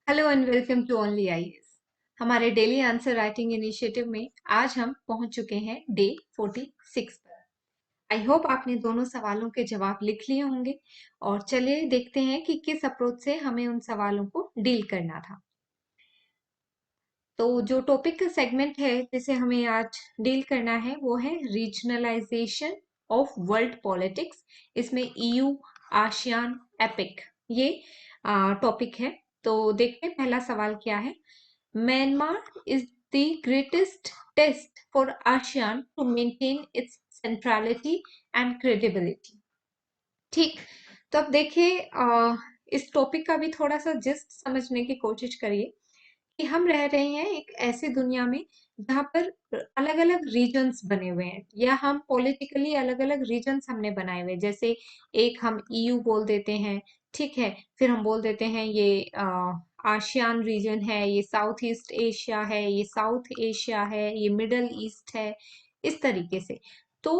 Hello and welcome to only IAS. हमारे daily answer writing initiative में आज हम पहुंच चुके हैं डे 46 पर। आई होप आपने दोनों सवालों के जवाब लिख लिए होंगे और चलिए देखते हैं कि किस अप्रोच से हमें उन सवालों को डील करना था। तो जो टॉपिक का सेगमेंट है जिसे हमें आज डील करना है वो है रीजनलाइजेशन ऑफ वर्ल्ड पॉलिटिक्स। इसमें ईयू, आसियान, एपिक ये टॉपिक है। तो देखते हैं पहला सवाल क्या है। Myanmar is the greatest test for ASEAN to maintain its centrality and credibility। ठीक, तो अब देखिए इस टॉपिक का भी थोड़ा सा जिस्ट समझने की कोशिश करिए कि हम रह रहे हैं एक ऐसी दुनिया में जहाँ पर अलग अलग रीजन्स बने हुए हैं या हम पॉलिटिकली अलग अलग रीजन्स हमने बनाए हुए हैं। जैसे एक हम ईयू बोल देते हैं, ठीक है, फिर हम बोल देते हैं ये आशियान रीजन है, ये साउथ ईस्ट एशिया है, ये साउथ एशिया है, ये मिडल ईस्ट है, इस तरीके से। तो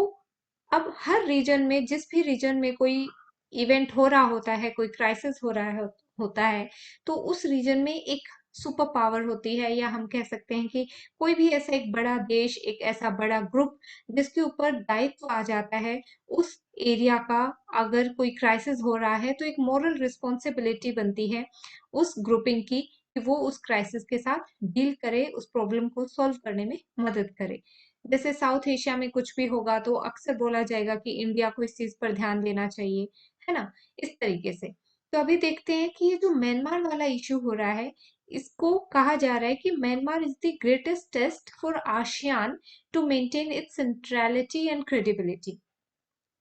अब हर रीजन में, जिस भी रीजन में कोई इवेंट हो रहा होता है, कोई क्राइसिस हो रहा है होता है, तो उस रीजन में एक सुपर पावर होती है, या हम कह सकते हैं कि कोई भी ऐसा एक बड़ा देश, एक ऐसा बड़ा ग्रुप जिसके ऊपर दायित्व आ जाता है उस एरिया का। अगर कोई क्राइसिस हो रहा है तो एक मॉरल रिस्पॉन्सिबिलिटी बनती है उस ग्रुपिंग की कि वो उस क्राइसिस के साथ डील करे, उस प्रॉब्लम को सॉल्व करने में मदद करे। जैसे साउथ एशिया में कुछ भी होगा तो अक्सर बोला जाएगा कि इंडिया को इस चीज पर ध्यान देना चाहिए, है ना, इस तरीके से। तो अभी देखते हैं कि ये जो म्यांमार वाला इशू हो रहा है, इसको कहा जा रहा है कि Myanmar is the greatest test for ASEAN to maintain its centrality and credibility.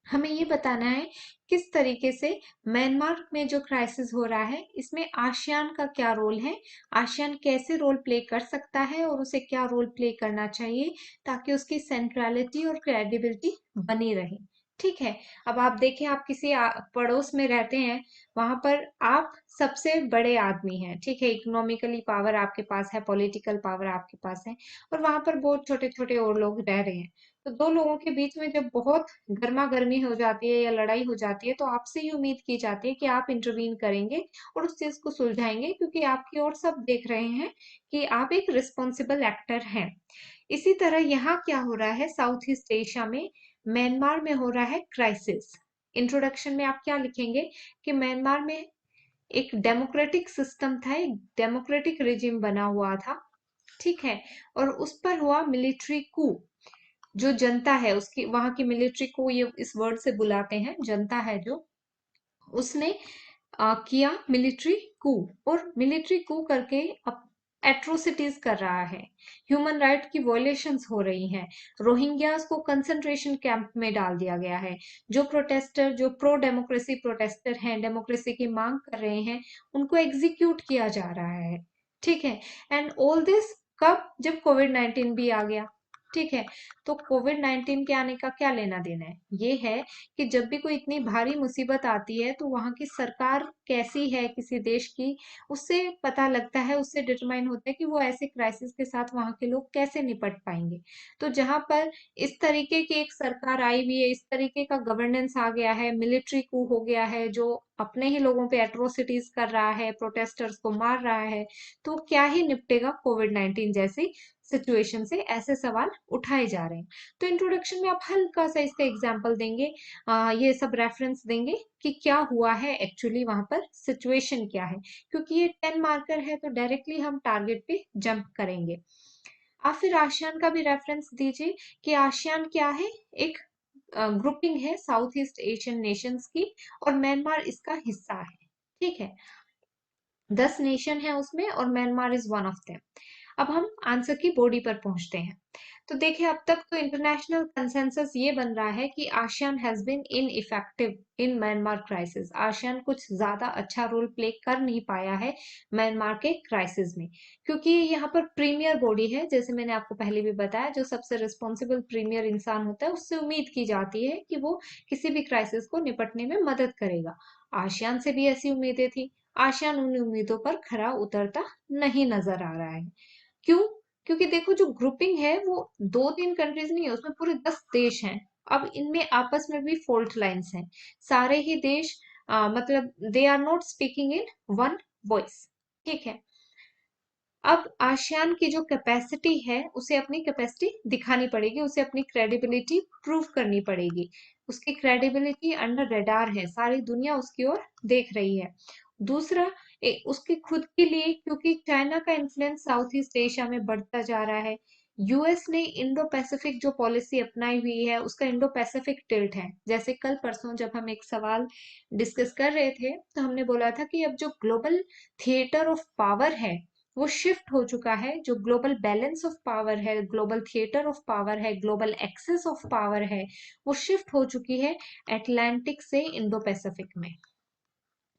हमें ये बताना है किस तरीके से म्यांमार में जो क्राइसिस हो रहा है इसमें आसियान का क्या रोल है, आसियान कैसे रोल प्ले कर सकता है और उसे क्या रोल प्ले करना चाहिए ताकि उसकी सेंट्रलिटी और क्रेडिबिलिटी बनी रहे। ठीक है, अब आप देखें, आप किसी पड़ोस में रहते हैं, वहां पर आप सबसे बड़े आदमी हैं, ठीक है, इकोनॉमिकली पावर आपके पास है, पॉलिटिकल पावर आपके पास है, और वहां पर बहुत छोटे छोटे और लोग रह रहे हैं। तो दो लोगों के बीच में जब बहुत गर्मा गर्मी हो जाती है या लड़ाई हो जाती है तो आपसे ये उम्मीद की जाती है कि आप इंटरवीन करेंगे और उस चीज को सुलझाएंगे, क्योंकि आपकी ओर सब देख रहे हैं कि आप एक रिस्पॉन्सिबल एक्टर हैं। इसी तरह यहाँ क्या हो रहा है, साउथ ईस्ट एशिया में म्यांमार में हो रहा है क्राइसिस। इंट्रोडक्शन में आप क्या लिखेंगे कि म्यांमार में एक डेमोक्रेटिक सिस्टम था, एक डेमोक्रेटिक रिजिम बना हुआ था, ठीक है, और उस पर हुआ मिलिट्री कू। जो जनता है उसकी, वहां की मिलिट्री को ये इस वर्ड से बुलाते हैं, जनता है जो, उसने किया मिलिट्री कू, और मिलिट्री कू करके एट्रोसिटीज कर रहा है, ह्यूमन राइट की वॉयलेशंस हो रही हैं, रोहिंग्यास को कंसंट्रेशन कैंप में डाल दिया गया है, जो प्रोटेस्टर, जो प्रो डेमोक्रेसी प्रोटेस्टर हैं, डेमोक्रेसी की मांग कर रहे हैं, उनको एग्जीक्यूट किया जा रहा है, ठीक है। एंड ऑल दिस कब, जब कोविड-19 भी आ गया, ठीक है। तो कोविड-19 के आने का क्या लेना देना है, ये है कि जब भी कोई इतनी भारी मुसीबत आती है तो वहां की सरकार कैसी है किसी देश की, उससे पता लगता है, उससे डिटरमाइन होता है कि वो ऐसे क्राइसिस के साथ वहां के लोग कैसे निपट पाएंगे। तो जहां पर इस तरीके की एक सरकार आई हुई है, इस तरीके का गवर्नेंस आ गया है, मिलिट्री कू हो गया है जो अपने ही लोगों पे एट्रोसिटीज कर रहा है, प्रोटेस्टर्स को मार रहा है, तो क्या ही निपटेगा कोविड-19 जैसी सिचुएशन से, ऐसे सवाल उठाए जा रहे हैं। तो इंट्रोडक्शन में आप हल्का सा इसका एग्जाम्पल देंगे, ये सब रेफरेंस देंगे कि क्या हुआ है एक्चुअली, वहां पर सिचुएशन क्या है, क्योंकि ये 10 मार्कर है तो डायरेक्टली हम टारगेट पे जंप करेंगे। आप फिर आसियान का भी रेफरेंस दीजिए कि आसियान क्या है, एक ग्रुपिंग है साउथ ईस्ट एशियन नेशंस की, और म्यांमार इसका हिस्सा है, ठीक है। 10 नेशन है उसमें और Myanmar is one of them. अब हम आंसर की बॉडी पर पहुंचते हैं। तो देखिए, अब तक तो इंटरनेशनल कंसेंसस ये बन रहा है कि ASEAN has been ineffective in Myanmar crisis. ASEAN कुछ ज्यादा अच्छा रोल प्ले कर नहीं पाया है म्यांमार के क्राइसिस में, क्योंकि यहाँ पर प्रीमियर बॉडी है, जैसे मैंने आपको पहले भी बताया, जो सबसे रिस्पॉन्सिबल प्रीमियर इंसान होता है उससे उम्मीद की जाती है कि वो किसी भी क्राइसिस को निपटने में मदद करेगा। आसियान से भी ऐसी उम्मीदें थी। आसियान उन उम्मीदों पर खरा उतरता नहीं नजर आ रहा है। क्यों? क्योंकि देखो, जो ग्रुपिंग है वो 2-3 कंट्रीज नहीं है, उसमें पूरे 10 देश हैं। अब इनमें आपस में भी फॉल्ट लाइंस हैं। सारे ही देश मतलब they are not speaking in one voice, ठीक है। अब आसियान की जो कैपेसिटी है उसे अपनी कैपेसिटी दिखानी पड़ेगी, उसे अपनी क्रेडिबिलिटी प्रूव करनी पड़ेगी। उसकी क्रेडिबिलिटी अंडर रेडार है, सारी दुनिया उसकी ओर देख रही है। दूसरा, उसके खुद के लिए, क्योंकि चाइना का इन्फ्लुएंस साउथ ईस्ट एशिया में बढ़ता जा रहा है। यूएस ने इंडो पैसिफिक जो पॉलिसी अपनाई हुई है उसका इंडो पैसिफिक टिल्ट है। जैसे कल परसों जब हम एक सवाल डिस्कस कर रहे थे तो हमने बोला था कि अब जो ग्लोबल थिएटर ऑफ पावर है वो शिफ्ट हो चुका है। जो ग्लोबल बैलेंस ऑफ पावर है, ग्लोबल थिएटर ऑफ पावर है, ग्लोबल एक्सेस ऑफ पावर है, वो शिफ्ट हो चुकी है अटलांटिक से इंडो पैसिफिक में।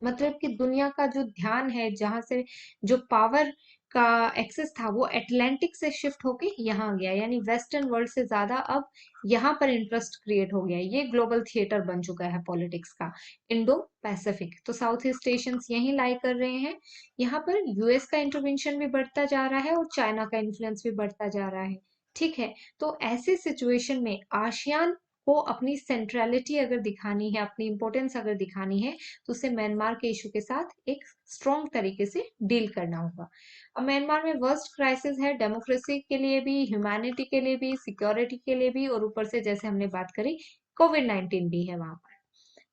मतलब कि दुनिया का जो ध्यान है, जहां से जो पावर का एक्सेस था वो अटलांटिक से शिफ्ट होके यहाँ आ गया, यानी वेस्टर्न वर्ल्ड से ज्यादा अब यहाँ पर इंटरेस्ट क्रिएट हो गया। ये ग्लोबल थिएटर बन चुका है पॉलिटिक्स का, इंडो पैसिफिक। तो साउथ ईस्ट एशियंस यही लाई कर रहे हैं। यहाँ पर यूएस का इंटरवेंशन भी बढ़ता जा रहा है और चाइना का इन्फ्लुएंस भी बढ़ता जा रहा है। ठीक है, तो ऐसे सिचुएशन में आसियान को अपनी सेंट्रलिटी अगर दिखानी है, अपनी इंपॉर्टेंस अगर दिखानी है, तो उसे म्यांमार के इशू के साथ एक स्ट्रॉन्ग तरीके से डील करना होगा। अब म्यांमार में वर्स्ट क्राइसिस है, डेमोक्रेसी के लिए भी, ह्यूमैनिटी के लिए भी, सिक्योरिटी के लिए भी, और ऊपर से जैसे हमने बात करी कोविड-19 भी है वहां पर।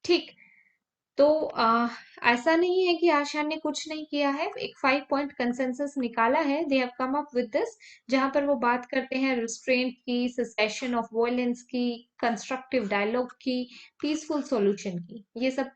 ठीक, तो ऐसा नहीं है कि आशा ने कुछ नहीं किया है। एक 5 पॉइंट कंसेंसस निकाला है, they have come up with this, जहां पर वो बात करते हैं रिस्ट्रेंट की, सेसेशन ऑफ वायलेंस की, कंस्ट्रक्टिव डायलॉग की, पीसफुल सॉल्यूशन की। ये सब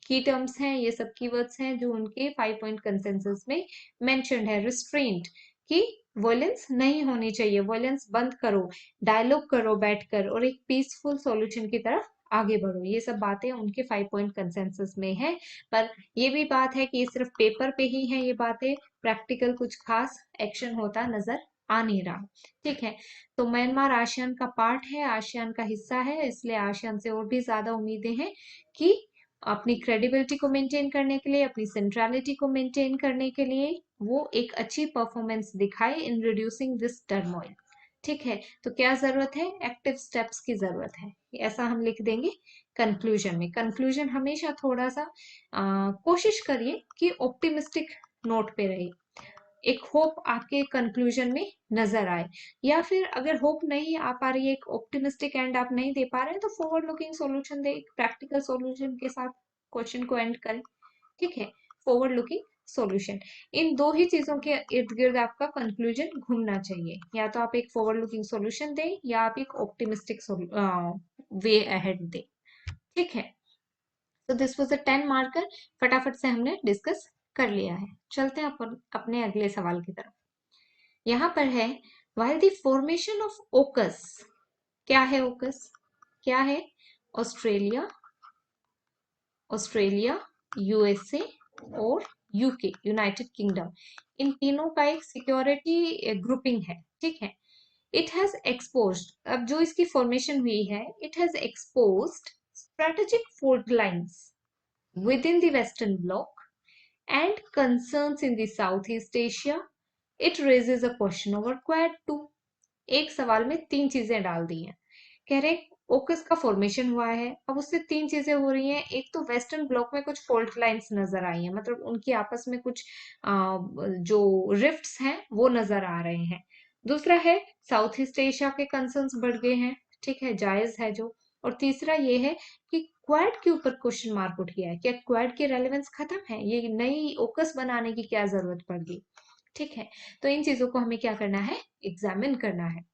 की टर्म्स हैं, ये सब कीवर्ड्स हैं जो उनके 5 पॉइंट कंसेंसस में मेंशन्ड है। रिस्ट्रेंट की, वायलेंस नहीं होनी चाहिए, वायलेंस बंद करो, डायलॉग करो बैठकर, और एक पीसफुल सॉल्यूशन की तरफ आगे बढ़ो। ये सब बातें उनके 5 पॉइंट कंसेंसस में है। पर ये भी बात है कि ये सिर्फ पेपर पे ही है ये बातें, प्रैक्टिकल कुछ खास एक्शन होता नजर आ नहीं रहा। ठीक है, तो म्यांमार आसियान का पार्ट है, आसियान का हिस्सा है, इसलिए आसियान से और भी ज्यादा उम्मीदें हैं कि अपनी क्रेडिबिलिटी को मेंटेन करने के लिए, अपनी सेंट्रलिटी को मेंटेन करने के लिए वो एक अच्छी परफॉर्मेंस दिखाए इन रिड्यूसिंग दिस टर्मोइल। ठीक है, तो क्या जरूरत है? एक्टिव स्टेप्स की जरूरत है, ऐसा हम लिख देंगे कंक्लूजन में। कंक्लूजन हमेशा थोड़ा सा कोशिश करिए कि ऑप्टिमिस्टिक नोट पे रहे, एक होप आपके कंक्लूजन में नजर आए। या फिर अगर होप नहीं आ पा रही है, एक ऑप्टिमिस्टिक एंड आप नहीं दे पा रहे हैं, तो फॉरवर्ड लुकिंग सॉल्यूशन दे, एक प्रैक्टिकल सॉल्यूशन के साथ क्वेश्चन को एंड करें। ठीक है, फॉरवर्ड लुकिंग सॉल्यूशन, इन दो ही चीजों के इर्द गिर्द आपका कंक्लूजन घूमना चाहिए। या तो आप एक फॉरवर्ड लुकिंग सॉल्यूशन दें या आप एक ऑप्टिमिस्टिक वे अहेड दें। ठीक है, तो दिस वाज अ 10 मार्कर, फटाफट से हमने डिस्कस कर लिया है। चलते हैं अपन अपने अगले सवाल की तरफ। यहाँ पर है, while the formation of AUKUS, क्या है AUKUS? क्या है? ऑस्ट्रेलिया, ऑस्ट्रेलिया, यूएसए और यूके, यूनाइटेड किंगडम, इन तीनों का एक सिक्योरिटी ग्रुपिंग है। ठीक है, इट हैज एक्सपोज्ड, अब जो इसकी फॉर्मेशन हुई है, it has exposed strategic fault lines within the Western Bloc and concerns in the Southeast Asia. It raises a question over Quad 2. एक सवाल में तीन चीजें डाल दी हैं। कह रहे ओकस का फॉर्मेशन हुआ है, अब उससे तीन चीजें हो रही हैं। एक तो वेस्टर्न ब्लॉक में कुछ फॉल्ट लाइंस नजर आई हैं, मतलब उनकी आपस में कुछ जो रिफ्ट्स हैं वो नजर आ रहे हैं। दूसरा है साउथ ईस्ट एशिया के कंसर्न्स बढ़ गए हैं, ठीक है, जायज है जो। और तीसरा ये है कि क्वाड के ऊपर क्वेश्चन मार्क उठ गया है, क्या क्वाड की रेलेवेंस खत्म है, ये नई ओकस बनाने की क्या जरूरत पड़ गई। ठीक है, तो इन चीजों को हमें क्या करना है, एग्जामिन करना है।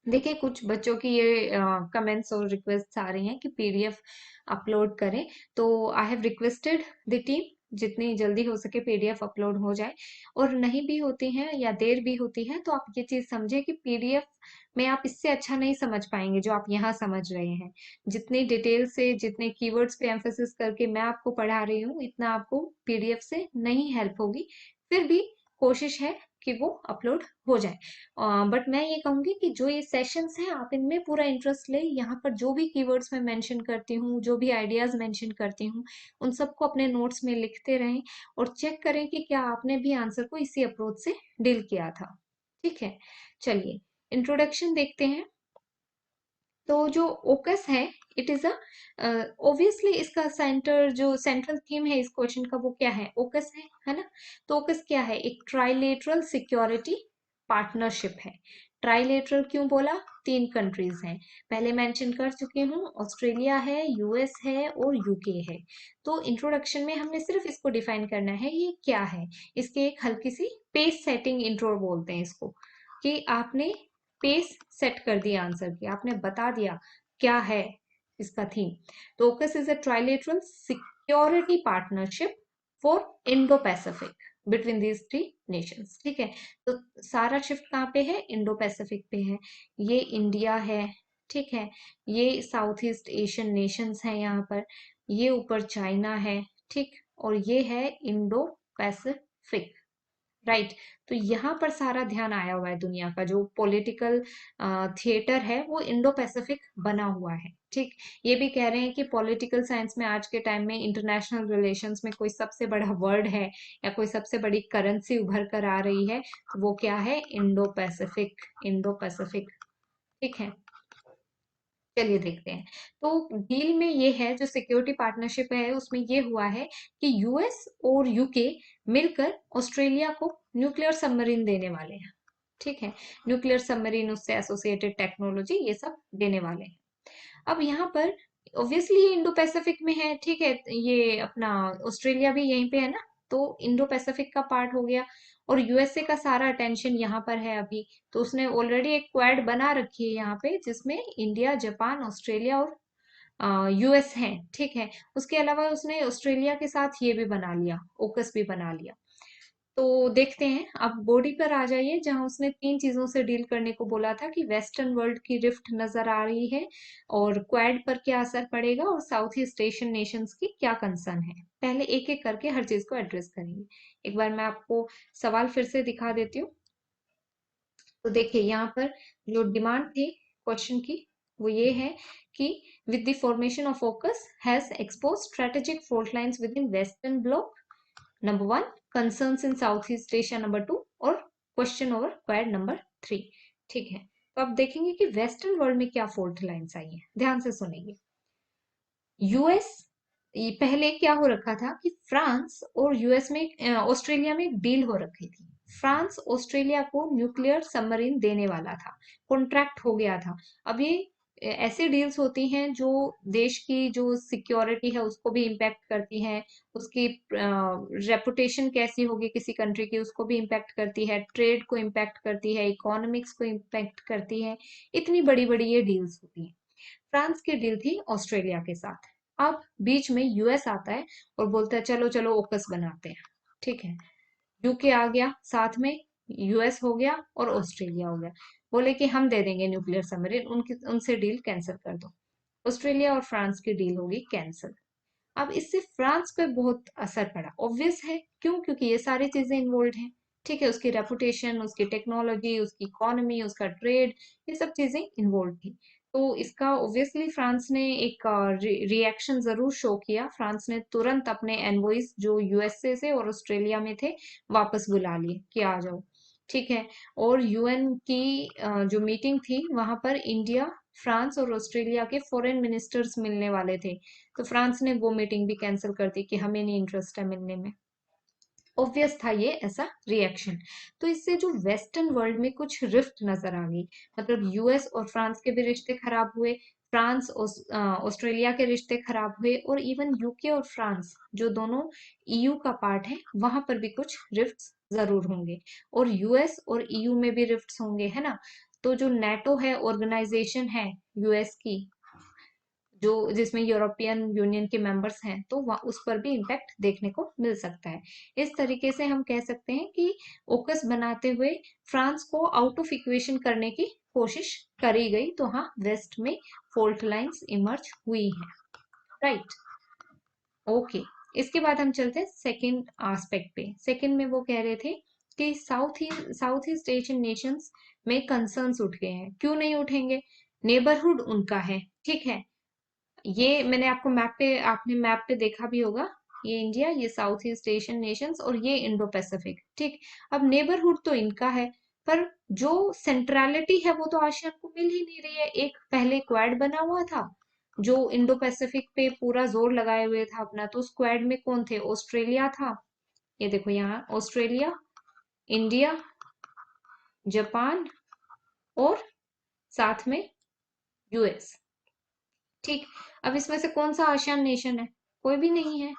देखिए, कुछ बच्चों की ये कमेंट्स और रिक्वेस्ट आ रही हैं कि पीडीएफ अपलोड करें, तो I have requested the team जितनी जल्दी हो सके पीडीएफ अपलोड हो जाए। और नहीं भी होती हैं या देर भी होती है तो आप ये चीज समझे कि पीडीएफ में आप इससे अच्छा नहीं समझ पाएंगे जो आप यहाँ समझ रहे हैं। जितनी डिटेल से, जितने कीवर्ड्स पे एम्फेसिस करके मैं आपको पढ़ा रही हूँ, इतना आपको पीडीएफ से नहीं हेल्प होगी। फिर भी कोशिश है कि वो अपलोड हो जाए। बट मैं ये कहूंगी कि जो ये सेशंस हैं आप इनमें पूरा इंटरेस्ट ले, यहाँ पर जो भी कीवर्ड्स मैं मेंशन करती हूँ, जो भी आइडियाज मेंशन करती हूँ, उन सबको अपने नोट्स में लिखते रहें और चेक करें कि क्या आपने भी आंसर को इसी अप्रोच से डील किया था। ठीक है, चलिए इंट्रोडक्शन देखते हैं। तो जो ओकस है, इट इज अ ऑब्वियसली इसका जो सेंट्रल थीम है इस क्वेश्चन का वो क्या है, ओकस है ना। तो ओकस क्या है, एक ट्राइलेटरल सिक्योरिटी पार्टनरशिप है। ट्राइलेटरल क्यों बोला, 3 कंट्रीज हैं, पहले मेंशन कर चुकी हूँ, ऑस्ट्रेलिया है, यूएस है और यूके है। तो इंट्रोडक्शन में हमने सिर्फ इसको डिफाइन करना है ये क्या है, इसके एक हल्की सी पेस सेटिंग इंट्रो बोलते हैं इसको, कि आपने पेस सेट कर दिया आंसर की, आपने बता दिया क्या है इसका थीम। तो ओकस is a trilateral security partnership for Indo Pacific between these 3 Nations, ठीक है। तो सारा शिफ्ट कहाँ पे है, इंडो पैसिफिक पे है। ये इंडिया है, ठीक है, ये साउथ ईस्ट एशियन नेशंस हैं यहाँ पर, ये ऊपर चाइना है, ठीक, और ये है इंडो पैसिफिक, राइट। तो यहाँ पर सारा ध्यान आया हुआ है, दुनिया का जो पॉलिटिकल थिएटर है वो इंडो पैसिफिक बना हुआ है, ठीक। ये भी कह रहे हैं कि पॉलिटिकल साइंस में आज के टाइम में इंटरनेशनल रिलेशंस में कोई सबसे बड़ा वर्ड है या कोई सबसे बड़ी करेंसी उभर कर आ रही है, तो वो क्या है, इंडो पैसिफिक, इंडो पैसिफिक, ठीक है। चलिए देखते हैं। तो डील में ये है, जो सिक्योरिटी पार्टनरशिप है उसमें ये हुआ है कि यूएस और यूके मिलकर ऑस्ट्रेलिया को न्यूक्लियर सबमरीन देने वाले हैं, ठीक है। न्यूक्लियर सबमरीन, उससे एसोसिएटेड टेक्नोलॉजी, ये सब देने वाले हैं। अब यहाँ पर ऑब्वियसली ये इंडो पैसिफिक में है, ठीक है, ये अपना ऑस्ट्रेलिया भी यहीं पे है ना, तो इंडो पैसिफिक का पार्ट हो गया, और यूएसए का सारा अटेंशन यहाँ पर है अभी। तो उसने ऑलरेडी एक क्वाड बना रखी है यहाँ पे, जिसमें इंडिया, जापान, ऑस्ट्रेलिया और यूएस है, ठीक है। उसके अलावा उसने ऑस्ट्रेलिया के साथ ये भी बना लिया, ओकस भी बना लिया। तो देखते हैं, अब बॉडी पर आ जाइए, जहां उसने 3 चीजों से डील करने को बोला था, कि वेस्टर्न वर्ल्ड की रिफ्ट नजर आ रही है, और क्वाड पर क्या असर पड़ेगा, और साउथ ईस्ट एशियन नेशंस की क्या कंसर्न है। पहले एक एक करके हर चीज को एड्रेस करेंगे। एक बार मैं आपको सवाल फिर से दिखा देती हूँ। तो देखिए यहाँ पर जो डिमांड थी क्वेश्चन की, वो ये है कि with the formation of focus has expose strategic fault lines with in western block, number 1, concerns in south east Asia, number 2, और क्वेश्चन ओवर क्वेड नंबर 3, ठीक है। तो आप देखेंगे कि वेस्टर्न वर्ल्ड में क्या फॉल्ट लाइंस आई हैं, ध्यान से सुनेंगे। यूएस, ये पहले क्या हो रखा था कि फ्रांस और यूएस में ऑस्ट्रेलिया में एक डील हो रखी थी, फ्रांस ऑस्ट्रेलिया को न्यूक्लियर सबमरीन देने वाला था, कॉन्ट्रैक्ट हो गया था। अब ये ऐसी डील्स होती हैं जो देश की जो सिक्योरिटी है उसको भी इम्पैक्ट करती हैं, उसकी रेपुटेशन कैसी होगी किसी कंट्री की उसको भी इम्पैक्ट करती है, ट्रेड को इम्पैक्ट करती है, इकोनॉमिक्स को इम्पैक्ट करती है, इतनी बड़ी बड़ी ये डील्स होती हैं। फ्रांस की डील थी ऑस्ट्रेलिया के साथ। अब बीच में यूएस आता है और बोलता है चलो चलो ओकस बनाते हैं, ठीक है। यूके आ गया साथ में, यूएस हो गया और ऑस्ट्रेलिया हो गया, बोले कि हम दे देंगे न्यूक्लियर सबमरीन, उनकी उनसे डील कैंसिल कर दो। ऑस्ट्रेलिया और फ्रांस की डील होगी कैंसिल। अब इससे फ्रांस पे बहुत असर पड़ा, ऑब्वियस है, क्यों, क्योंकि ये सारी चीजें इन्वॉल्व हैं, ठीक है। उसकी रेपुटेशन, उसकी टेक्नोलॉजी, उसकी इकोनॉमी, उसका ट्रेड, ये सब चीजें इन्वॉल्व थी। तो इसका ऑब्वियसली फ्रांस ने एक रिएक्शन जरूर शो किया, फ्रांस ने तुरंत अपने एनवॉइस जो यूएसए से और ऑस्ट्रेलिया में थे वापस बुला लिए कि आ जाओ, ठीक है। और यूएन की जो मीटिंग थी वहां पर इंडिया, फ्रांस और ऑस्ट्रेलिया के फॉरेन मिनिस्टर्स मिलने वाले थे, तो फ्रांस ने वो मीटिंग भी कैंसिल कर दी कि हमें नहीं इंटरेस्ट है मिलने में। ऑब्वियस था ये ऐसा रिएक्शन। तो इससे जो वेस्टर्न वर्ल्ड में कुछ रिफ्ट नजर आ गई, मतलब यूएस और फ्रांस के भी रिश्ते खराब हुए, फ्रांस ऑस्ट्रेलिया के रिश्ते खराब हुए, और इवन यूके और फ्रांस जो दोनों ईयू का पार्ट है वहां पर भी कुछ रिफ्ट्स जरूर होंगे, और यूएस और ईयू में भी रिफ्ट्स होंगे, है ना। तो जो नेटो है, ऑर्गेनाइजेशन है यूएस की, जो जिसमें यूरोपियन यूनियन के मेंबर्स हैं, तो उस पर भी इम्पैक्ट देखने को मिल सकता है। इस तरीके से हम कह सकते हैं कि ओकस बनाते हुए फ्रांस को आउट ऑफ इक्वेशन करने की कोशिश करी गई, तो हाँ, वेस्ट में फॉल्ट लाइंस इमर्ज हुई हैं, राइट। ओके, इसके बाद हम चलते हैं सेकंड एस्पेक्ट पे। सेकंड में वो कह रहे थे कि साउथ ईस्ट एशियन नेशंस में कंसर्न्स उठ गए हैं, क्यों नहीं उठेंगे, नेबरहुड उनका है, ठीक है। ये मैंने आपको आपने मैप पे देखा भी होगा, ये इंडिया, ये साउथ ईस्ट एशियन नेशंस, और ये इंडो पैसिफिक, ठीक। अब नेबरहुड तो इनका है, पर जो सेंट्रलिटी है वो तो आसियान को मिल ही नहीं रही है। एक पहले क्वाड बना हुआ था जो इंडो पैसिफिक पे पूरा जोर लगाए हुए था अपना, तो उस क्वाड में कौन थे? ऑस्ट्रेलिया था, ये देखो यहाँ ऑस्ट्रेलिया, इंडिया, जापान और साथ में यूएस। ठीक, अब इसमें से कौन सा आसियान नेशन है? कोई भी नहीं है।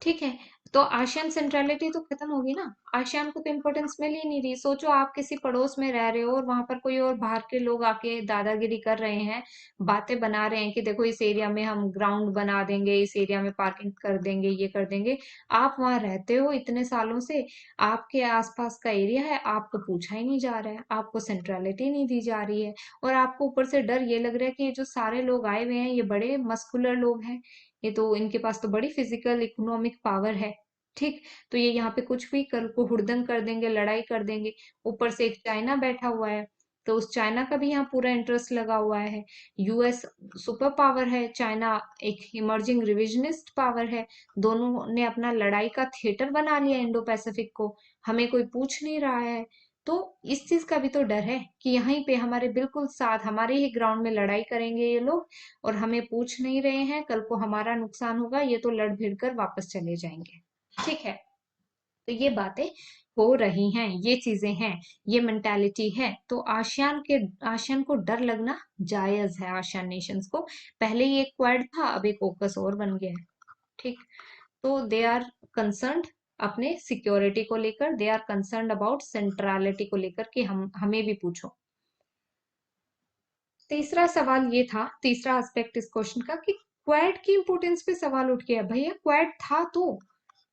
ठीक है, तो आसियान सेंट्रलिटी तो खत्म होगी ना, आसियान को तो इम्पोर्टेंस मिल ही नहीं रही। सोचो आप किसी पड़ोस में रह रहे हो और वहां पर कोई और बाहर के लोग आके दादागिरी कर रहे हैं, बातें बना रहे हैं कि देखो इस एरिया में हम ग्राउंड बना देंगे, इस एरिया में पार्किंग कर देंगे, ये कर देंगे। आप वहां रहते हो इतने सालों से, आपके आसपास का एरिया है, आपको पूछा ही नहीं जा रहा है, आपको सेंट्रलिटी नहीं दी जा रही है, और आपको ऊपर से डर ये लग रहा है कि ये जो सारे लोग आए हुए हैं ये बड़े मस्कुलर लोग हैं, ये तो इनके पास तो बड़ी फिजिकल इकोनॉमिक पावर है। ठीक, तो ये यहाँ पे कुछ भी कर को हुड़दंग कर देंगे, लड़ाई कर देंगे। ऊपर से एक चाइना बैठा हुआ है, तो उस चाइना का भी यहाँ पूरा इंटरेस्ट लगा हुआ है। यूएस सुपर पावर है, चाइना एक इमर्जिंग रिविजनिस्ट पावर है। दोनों ने अपना लड़ाई का थिएटर बना लिया इंडो पैसिफिक को, हमें कोई पूछ नहीं रहा है। तो इस चीज का भी तो डर है कि यहीं पे हमारे बिल्कुल साथ हमारे ही ग्राउंड में लड़ाई करेंगे ये लोग, और हमें पूछ नहीं रहे हैं, कल को हमारा नुकसान होगा, ये तो लड़ भिड़ कर वापस चले जाएंगे। ठीक है, तो ये बातें हो रही हैं, ये चीजें हैं, ये मेंटालिटी है। तो आसियान को डर लगना जायज है, आसियान नेशंस को। पहले ही एक क्वाड था, अब एक ओकस और बन गया है। ठीक, तो दे आर कंसर्न्ड अपने सिक्योरिटी को लेकर, they are concerned about centrality को लेकर कि हम हमें भी पूछो। तीसरा सवाल ये था, तीसरा एस्पेक्ट इस क्वेश्चन का कि क्वाड की इंपोर्टेंस पे सवाल उठ गया। भैया क्वाड था तो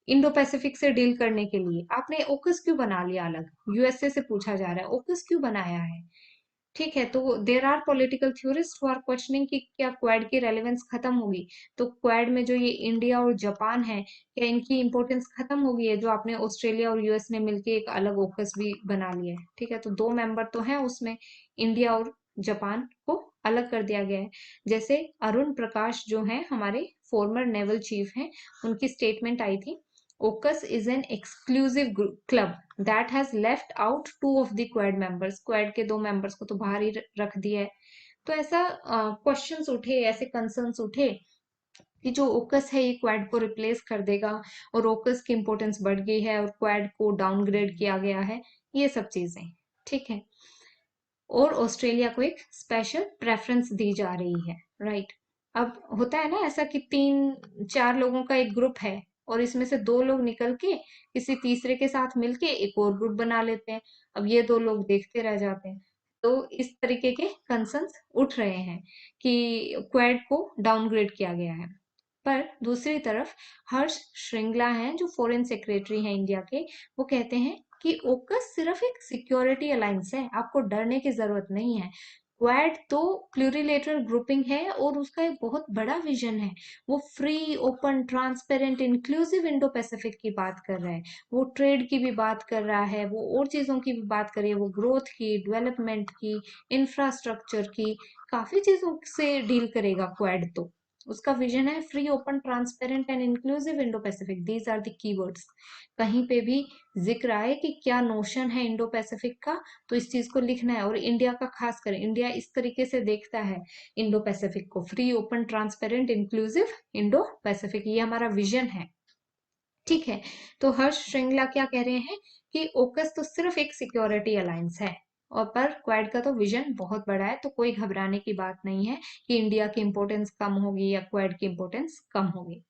इंडो पैसिफिक से डील करने के लिए, आपने ओकस क्यों बना लिया अलग? यूएसए से पूछा जा रहा है ओकस क्यों बनाया है? ठीक है, तो there are political theorists who are questioning कि क्या क्वाड की रेलेवेंस खत्म होगी? तो क्वाड में जो ये इंडिया और जापान है, क्या इनकी इंपोर्टेंस खत्म हो गई है, जो आपने ऑस्ट्रेलिया और यूएस ने मिलके एक अलग ओकस भी बना लिया है? ठीक है, तो दो मेंबर तो हैं उसमें, इंडिया और जापान को अलग कर दिया गया है। जैसे अरुण प्रकाश जो है हमारे फॉर्मर नेवल चीफ हैं, उनकी स्टेटमेंट आई थी, AUKUS is an exclusive club that has left out two of the Quad members. Quad के दो members को तो बाहर ही रख दिया है। तो ऐसा क्वेश्चंस उठे, ऐसे कंसर्न्स उठे कि जो ओकस है ये क्वाड को रिप्लेस कर देगा, और ओकस की इंपॉर्टेंस बढ़ गई है और क्वाड को डाउनग्रेड किया गया है, ये सब चीजें। ठीक है, और ऑस्ट्रेलिया को एक स्पेशल प्रेफरेंस दी जा रही है। राइट, अब होता है ना ऐसा कि 3-4 लोगों का एक ग्रुप है, और इसमें से 2 लोग निकल के किसी तीसरे के साथ मिलके एक और ग्रुप बना लेते हैं। अब ये 2 लोग देखते रह जाते हैं। तो इस तरीके के कंसर्न्स उठ रहे हैं कि क्वेड को डाउनग्रेड किया गया है। पर दूसरी तरफ हर्ष श्रृंगला हैं जो फॉरेन सेक्रेटरी हैं इंडिया के, वो कहते हैं कि ओकस सिर्फ एक सिक्योरिटी अलायंस है, आपको डरने की जरूरत नहीं है। क्वाड तो प्लूरिलेटरल ग्रुपिंग है और उसका एक बहुत बड़ा विजन है। वो free, open, transparent, inclusive Indo Pacific की बात कर रहा है, वो ट्रेड की भी बात कर रहा है, वो और चीजों की भी बात कर रही है, वो ग्रोथ की, डेवलपमेंट की, इंफ्रास्ट्रक्चर की, काफी चीजों से डील करेगा क्वाड तो। उसका विजन है free, open, transparent and inclusive Indo Pacific, these are the keywords. कहीं पे भी जिक्र आए कि क्या नोशन है इंडो पैसिफिक का, तो इस चीज को लिखना है। और इंडिया का खास कर, इंडिया इस तरीके से देखता है इंडो पैसिफिक को, free, open, transparent, inclusive Indo Pacific, ये हमारा विजन है। ठीक है, तो हर्ष श्रृंगला क्या कह रहे हैं कि ओकस तो सिर्फ एक सिक्योरिटी अलायंस है, और पर क्वाड का तो विजन बहुत बड़ा है, तो कोई घबराने की बात नहीं है कि इंडिया की इंपोर्टेंस कम होगी या क्वाड की इंपोर्टेंस कम होगी।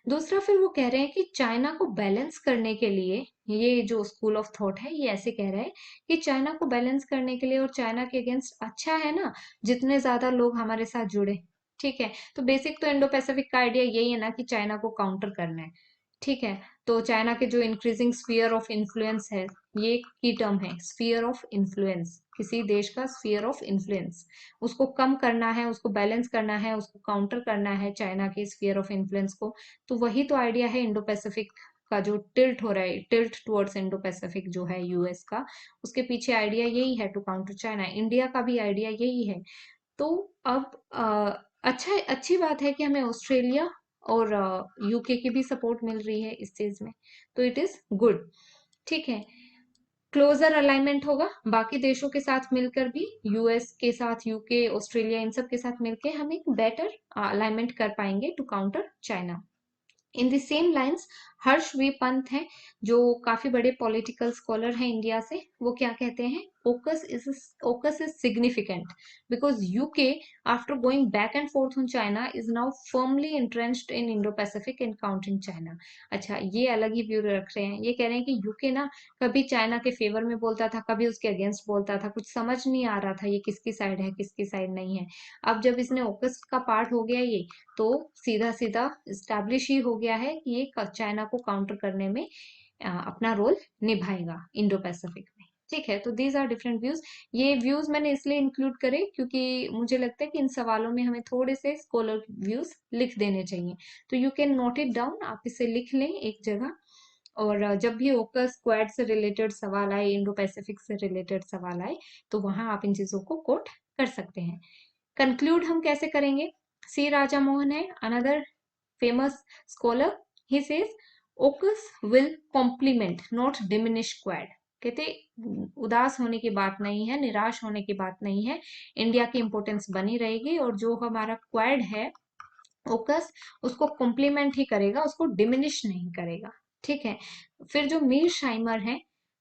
दूसरा, फिर वो कह रहे हैं कि चाइना को बैलेंस करने के लिए, ये जो स्कूल ऑफ थॉट है ये ऐसे कह रहा है कि चाइना को बैलेंस करने के लिए और चाइना के अगेंस्ट अच्छा है ना जितने ज्यादा लोग हमारे साथ जुड़े। ठीक है, तो बेसिक तो इंडो पैसिफिक का आइडिया यही है ना कि चाइना को काउंटर करना है। ठीक है, तो चाइना के जो इंक्रीजिंग स्फीयर ऑफ इन्फ्लुएंस है, ये की टर्म है, स्फीयर ऑफ इन्फ्लुएंस, किसी देश का स्फीयर ऑफ इन्फ्लुएंस, उसको कम करना है, उसको बैलेंस करना है, उसको काउंटर करना है चाइना के स्फीयर ऑफ इन्फ्लुएंस को। तो वही तो आइडिया है इंडो पैसिफिक का, जो टिल्ट हो रहा है, टिल्ट टुवर्ड्स इंडो पैसिफिक जो है यूएस का, उसके पीछे आइडिया यही है, टू काउंटर चाइना। इंडिया का भी आइडिया यही है। तो अब अच्छी बात है कि हमें ऑस्ट्रेलिया और यूके की भी सपोर्ट मिल रही है इस चीज में, तो इट इज गुड। ठीक है, क्लोजर अलाइनमेंट होगा बाकी देशों के साथ मिलकर भी, यूएस के साथ, यूके, ऑस्ट्रेलिया, इन सब के साथ मिलकर हम एक बेटर अलाइनमेंट कर पाएंगे to counter China. In the same lines Harsh V Pant हैं, जो काफी बड़े पॉलिटिकल स्कॉलर हैं इंडिया से, वो क्या कहते हैं, ओकस is significant because UK after going back and fourth on China is now firmly entrenched in Indo Pacific and counting China. अच्छा, ये अलग ही व्यू रख रहे हैं, ये कह रहे हैं कि यूके ना कभी चाइना के फेवर में बोलता था, कभी उसके अगेंस्ट बोलता था, कुछ समझ नहीं आ रहा था ये किसकी साइड है किसकी साइड नहीं है। अब जब इसने ओकस का पार्ट हो गया ये, तो सीधा सीधा स्टैब्लिश ही हो गया है कि ये चाइना को काउंटर करने में अपना रोल निभाएगा इंडो पैसिफिक में। ठीक है, तो दीज आर डिफरेंट व्यूज। ये व्यूज मैंने इसलिए इंक्लूड करे क्योंकि मुझे लगता है कि इन सवालों में हमें थोड़े से स्कॉलर व्यूज लिख देने चाहिए। तो you can note it down, आप इसे लिख लें एक जगह, और जब भी ओकस क्वाड से रिलेटेड सवाल आए, इंडो पैसिफिक से रिलेटेड सवाल आए, तो वहां आप इन चीजों को कोट कर सकते हैं। कंक्लूड हम कैसे करेंगे, सी राजा मोहन है another famous scholar. He says AUKUS will complement not diminish Quad. कहते उदास होने की बात नहीं है, निराश होने की बात नहीं है, इंडिया की इंपोर्टेंस बनी रहेगी और जो हमारा क्वाड है ओकस उसको कॉम्प्लीमेंट ही करेगा, उसको डिमिनिश नहीं करेगा। ठीक है, फिर जो मीर शाइमर है,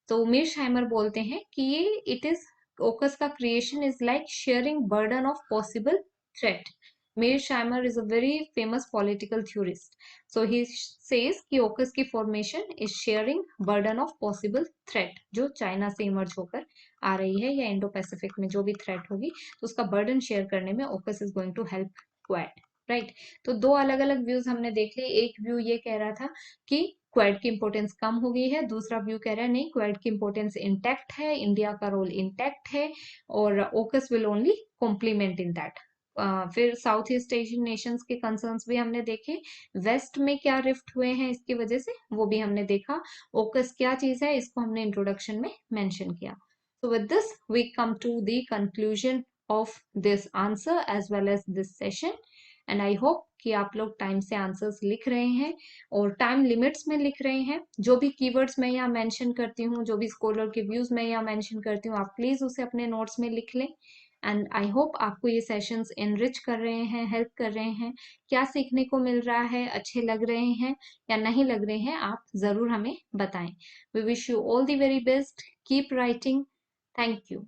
तो मीर शाइमर बोलते हैं कि ये इट इज ओकस का creation is like sharing burden of possible threat. Mearsheimer is a very famous political theorist, so he says कि ओकस की formation is sharing burden of possible threat, जो चाइना से emerge होकर आ रही है या इंडो पैसिफिक में जो भी थ्रेट होगी, तो उसका बर्डन शेयर करने में AUKUS is going to help Quad. Right, तो दो अलग अलग व्यूज हमने देख लिए। एक व्यू ये कह रहा था कि क्वेड की इंपोर्टेंस कम हो गई है, दूसरा व्यू कह रहा है नहीं, क्वेड की इंपोर्टेंस इंटैक्ट है, इंडिया का रोल इंटैक्ट है और AUKUS will only complement in that. फिर साउथ ईस्ट एशियन नेशंस के कंसर्न्स भी हमने देखे, वेस्ट में क्या रिफ्ट हुए हैं इसकी वजह से वो भी हमने देखा, ओकस क्या चीज है इसको हमने इंट्रोडक्शन में मेंशन किया। So with this we come to the conclusion of this answer as well as this session and I hope कि आप लोग टाइम से आंसर्स लिख रहे हैं और टाइम लिमिट्स में लिख रहे हैं। जो भी कीवर्ड्स मैं यहाँ मेंशन करती हूँ, जो भी स्कॉलर के व्यूज मैं यहाँ मेंशन करती हूँ, आप प्लीज उसे अपने नोट्स में लिख लें। एंड आई होप आपको ये सेशंस एनरिच कर रहे हैं, हेल्प कर रहे हैं, क्या सीखने को मिल रहा है, अच्छे लग रहे हैं या नहीं लग रहे हैं, आप जरूर हमें बताएं। We wish you all the very best, keep writing, thank you.